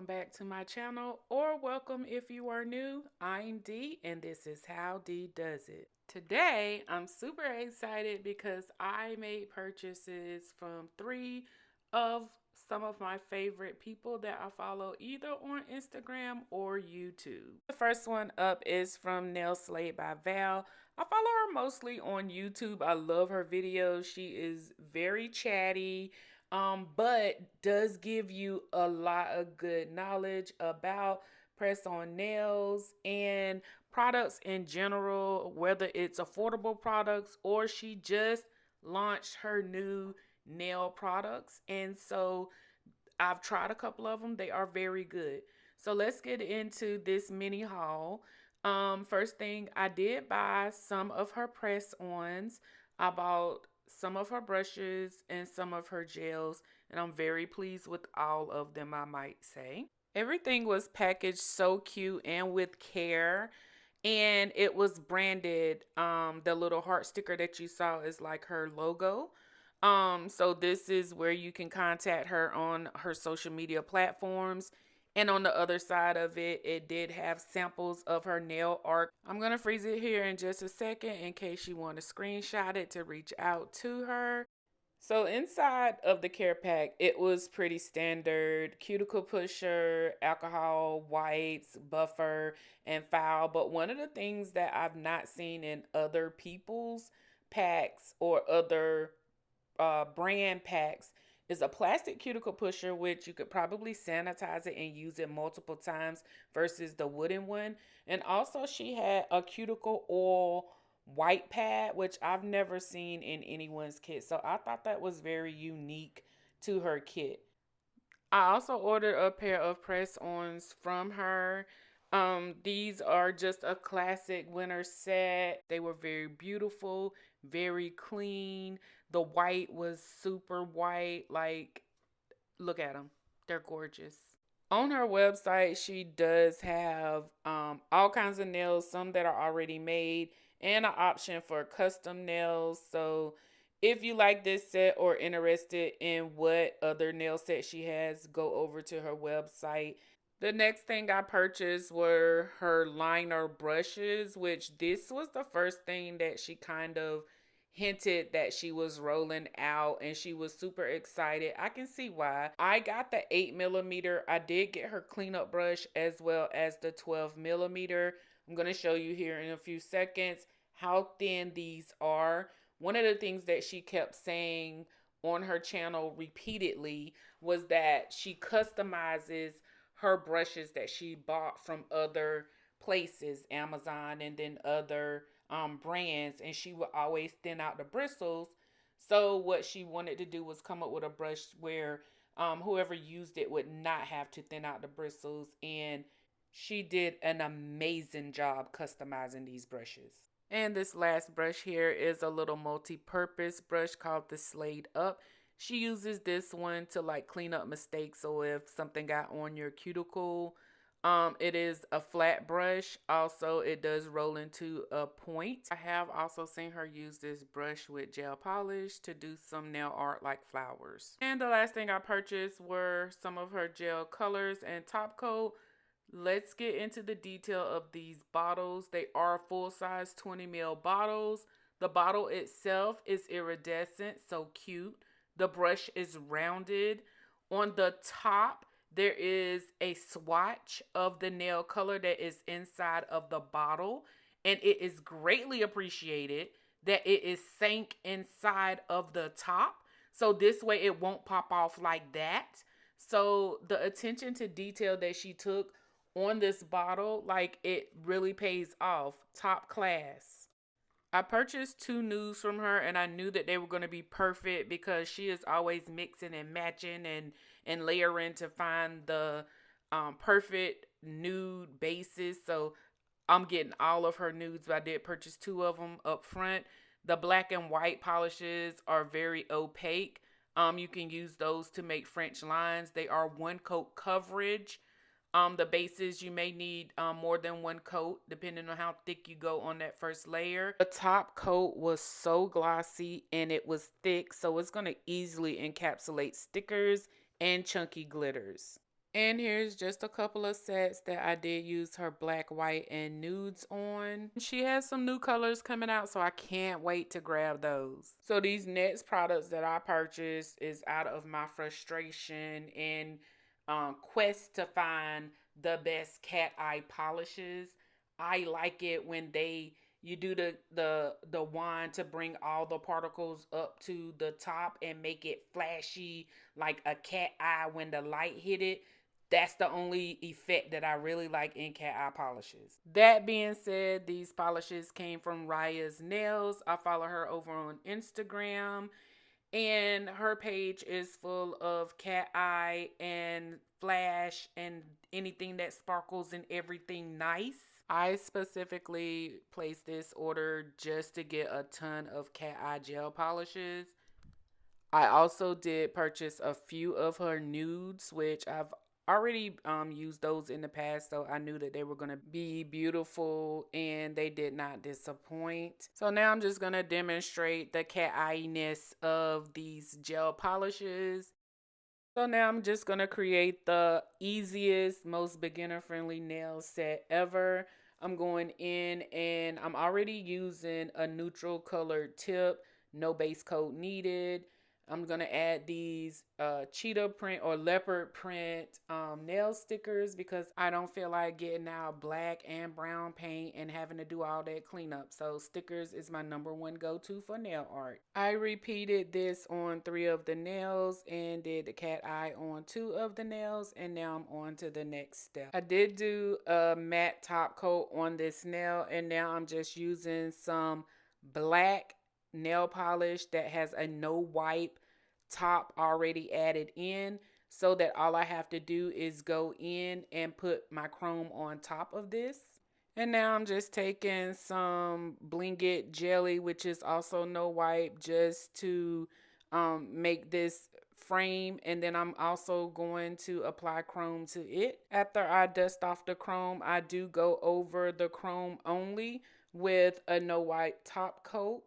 welcome back to my channel, or welcome if you are new. I'm Dee and this is How Dee Does It. Today I'm super excited because I made purchases from three of some of my favorite people that I follow either on Instagram or YouTube. The first one up is from Nail Slayed by Val. I follow her mostly on YouTube. I love her videos. She is very chatty. But does give you a lot of good knowledge about press-on nails and products in general, whether it's affordable products or she just launched her new nail products. And so I've tried a couple of them. They are very good. So let's get into this mini haul. First thing, I did buy some of her press-ons. I bought some of her brushes and some of her gels, and I'm very pleased with all of them, I might say. Everything was packaged so cute and with care, and it was branded. The little heart sticker that you saw is like her logo. So this is where you can contact her on her social media platforms. And on the other side of it, it did have samples of her nail art. I'm going to freeze it here in just a second in case you want to screenshot it to reach out to her. So inside of the care pack, it was pretty standard: cuticle pusher, alcohol wipes, buffer, and foul. But one of the things that I've not seen in other people's packs or other brand packs is a plastic cuticle pusher, which you could probably sanitize it and use it multiple times versus the wooden one. And also she had a cuticle oil white pad, which I've never seen in anyone's kit. So I thought that was very unique to her kit. I also ordered a pair of press-ons from her. These are just a classic winter set. They were very beautiful, very clean. The white was super white. Like, look at them. They're gorgeous. On her website, she does have all kinds of nails, some that are already made, and an option for custom nails. So if you like this set or interested in what other nail set she has, go over to her website. The next thing I purchased were her liner brushes, which this was the first thing that she kind of hinted that she was rolling out, and she was super excited. I can see why. I got the 8mm. I did get her cleanup brush as well as the 12mm. I'm going to show you here in a few seconds how thin these are. One of the things that she kept saying on her channel repeatedly was that she customizes her brushes that she bought from other places, Amazon and then other brands, and she would always thin out the bristles. So what she wanted to do was come up with a brush where whoever used it would not have to thin out the bristles, and she did an amazing job customizing these brushes. And this last brush here is a little multi-purpose brush called the Slayed Up. She uses this one to like clean up mistakes. So if something got on your cuticle, it is a flat brush. Also, it does roll into a point. I have also seen her use this brush with gel polish to do some nail art like flowers. And the last thing I purchased were some of her gel colors and top coat. Let's get into the detail of these bottles. They are full-size 20ml bottles. The bottle itself is iridescent, so cute. The brush is rounded. On the top, there is a swatch of the nail color that is inside of the bottle, and it is greatly appreciated that it is sank inside of the top, so this way it won't pop off like that. So the attention to detail that she took on this bottle, like, it really pays off. Top class. I purchased two nudes from her, and I knew that they were going to be perfect because she is always mixing and matching and layering to find the perfect nude bases. So I'm getting all of her nudes, but I did purchase two of them up front. The black and white polishes are very opaque. You can use those to make French lines. They are one coat coverage. The bases, you may need more than one coat depending on how thick you go on that first layer. The top coat was so glossy and it was thick, so it's going to easily encapsulate stickers and chunky glitters. And here's just a couple of sets that I did use her black, white, and nudes on. She has some new colors coming out, so I can't wait to grab those. So these next products that I purchased is out of my frustration and quest to find the best cat eye polishes. I like it when you do the wand to bring all the particles up to the top and make it flashy like a cat eye when the light hit it. That's the only effect that I really like in cat eye polishes. That being said, these polishes came from Raya's Nails. I follow her over on Instagram, and her page is full of cat eye and flash and anything that sparkles and everything nice. I specifically placed this order just to get a ton of cat eye gel polishes. I also did purchase a few of her nudes, which I've already used those in the past, so I knew that they were going to be beautiful and they did not disappoint. So now I'm just going to demonstrate the cat eye-ness of these gel polishes. So now I'm just going to create the easiest, most beginner-friendly nail set ever. I'm going in and I'm already using a neutral colored tip, no base coat needed. I'm going to add these cheetah print or leopard print nail stickers because I don't feel like getting out black and brown paint and having to do all that cleanup. So stickers is my number one go-to for nail art. I repeated this on 3 of the nails and did the cat eye on 2 of the nails, and now I'm on to the next step. I did do a matte top coat on this nail, and now I'm just using some black nail polish that has a no wipe top already added in, so that all I have to do is go in and put my chrome on top of this. And now I'm just taking some Bling It jelly, which is also no wipe, just to make this frame. And then I'm also going to apply chrome to it. After I dust off the chrome, I do go over the chrome only with a no wipe top coat.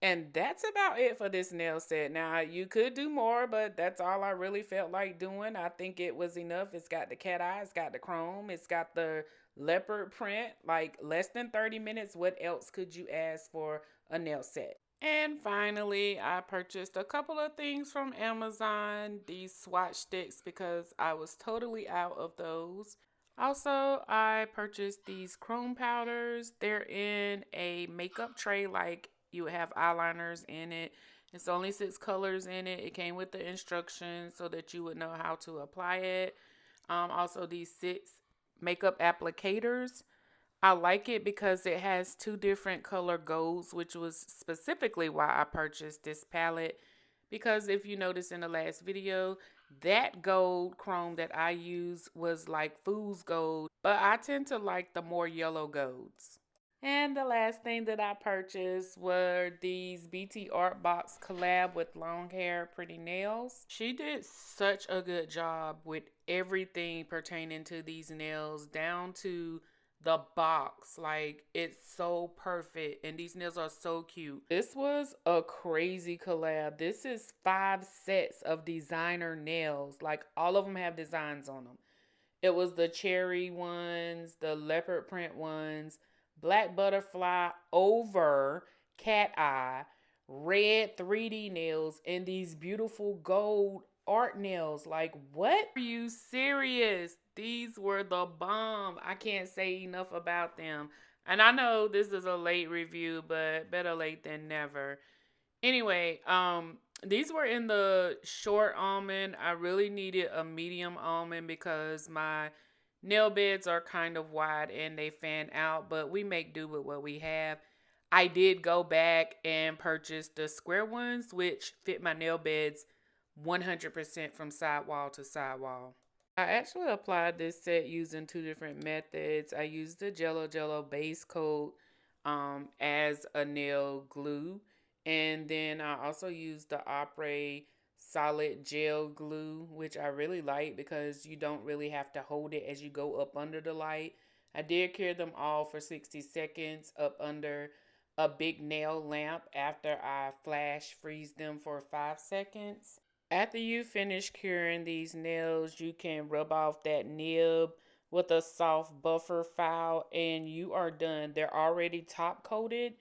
And that's about it for this nail set. Now, you could do more, but that's all I really felt like doing. I think it was enough. It's got the cat eye, it's got the chrome, it's got the leopard print. Like, less than 30 minutes. What else could you ask for a nail set? And finally, I purchased a couple of things from Amazon, these swatch sticks, because I was totally out of those. Also, I purchased these chrome powders. They're in a makeup tray, like you would have eyeliners in it. It's only 6 colors in it. It came with the instructions so that you would know how to apply it. Also, these 6 makeup applicators. I like it because it has 2 different color golds, which was specifically why I purchased this palette. Because if you notice in the last video, that gold chrome that I use was like fool's gold, but I tend to like the more yellow golds. And the last thing that I purchased were these BT Art Box collab with LongHairPrettyNails. She did such a good job with everything pertaining to these nails, down to the box. Like, it's so perfect, and these nails are so cute. This was a crazy collab. This is 5 sets of designer nails. Like, all of them have designs on them. It was the cherry ones, the leopard print ones, black butterfly over cat eye, red 3D nails, and these beautiful gold art nails. Like, what? Are you serious? These were the bomb. I can't say enough about them. And I know this is a late review, but better late than never. Anyway, these were in the short almond. I really needed a medium almond because my nail beds are kind of wide and they fan out, but we make do with what we have. I did go back and purchase the square ones, which fit my nail beds 100% from sidewall to sidewall. I actually applied this set using 2 different methods. I used the Jello base coat as a nail glue. And then I also used the Opera solid gel glue, which I really like because you don't really have to hold it as you go up under the light. I did cure them all for 60 seconds up under a big nail lamp after I flash freeze them for 5 seconds. After you finish curing these nails, you can rub off that nib with a soft buffer file and you are done. They're already top coated,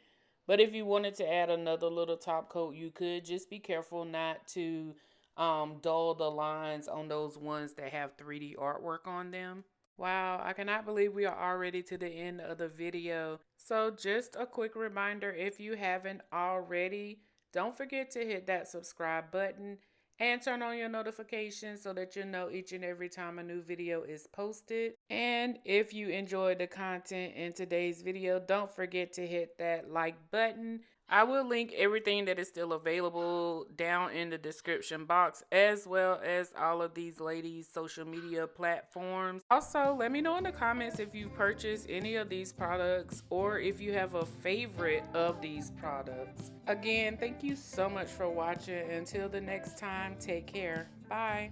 but if you wanted to add another little top coat, you could. Just be careful not to dull the lines on those ones that have 3D artwork on them. Wow, I cannot believe we are already to the end of the video. So just a quick reminder, if you haven't already, don't forget to hit that subscribe button and turn on your notifications so that you'll know each and every time a new video is posted. And if you enjoyed the content in today's video, don't forget to hit that like button. I will link everything that is still available down in the description box, as well as all of these ladies' social media platforms. Also, let me know in the comments if you purchased any of these products or if you have a favorite of these products. Again, thank you so much for watching. Until the next time, take care. Bye.